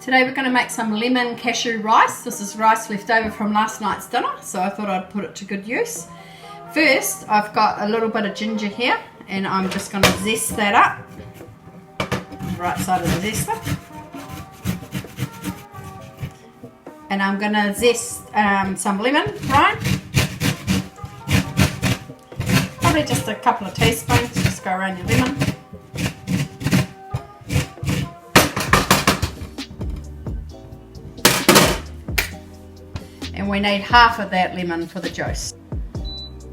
Today we're going to make some lemon cashew rice. This is rice left over from last night's dinner, so I thought I'd put it to good use. First, I've got a little bit of ginger here, and I'm just going to zest that up. Right side of the zester. And I'm going to zest some lemon rind. Probably just a couple of teaspoons, just go around your lemon. And we need half of that lemon for the juice.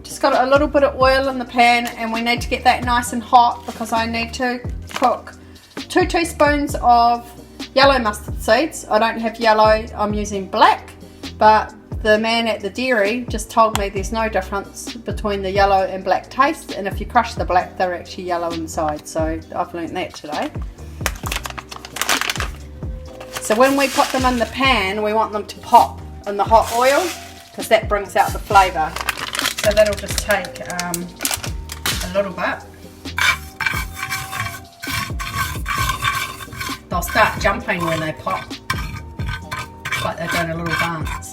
Just got a little bit of oil in the pan, and we need to get that nice and hot because I need to cook 2 teaspoons of yellow mustard seeds. I don't have yellow, I'm using black, but the man at the dairy just told me there's no difference between the yellow and black taste, and if you crush the black they're actually yellow inside, so I've learnt that today. So when we put them in the pan, we want them to pop in the hot oil because that brings out the flavour. So that'll just take a little bit. They'll start jumping when they pop, like they're doing a little dance.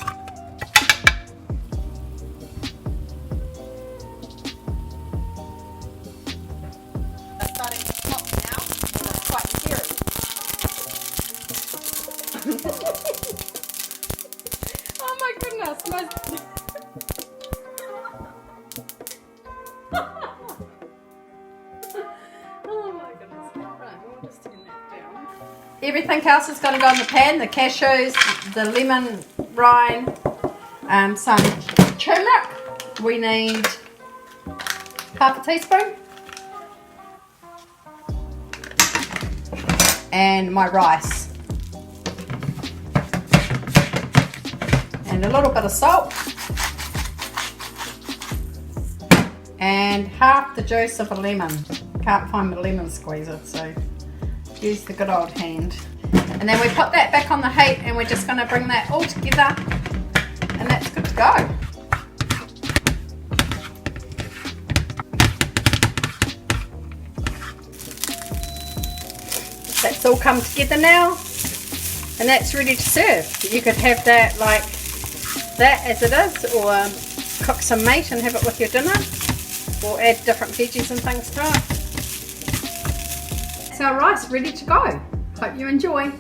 They're starting to pop now, and it's quite scary. Oh my goodness! Everything else is going to go in the pan, the cashews, the lemon rind, some turmeric. We need half a teaspoon. And my rice. And a little bit of salt. And half the juice of a lemon. Can't find my lemon squeezer, so use the good old hand. And then we put that back on the heat, and we're just going to bring that all together, and that's good to go. That's all come together now, and that's ready to serve. You could have that like that as it is, or cook some meat and have it with your dinner, or add different veggies and things to it. It's our rice ready to go. Hope you enjoy.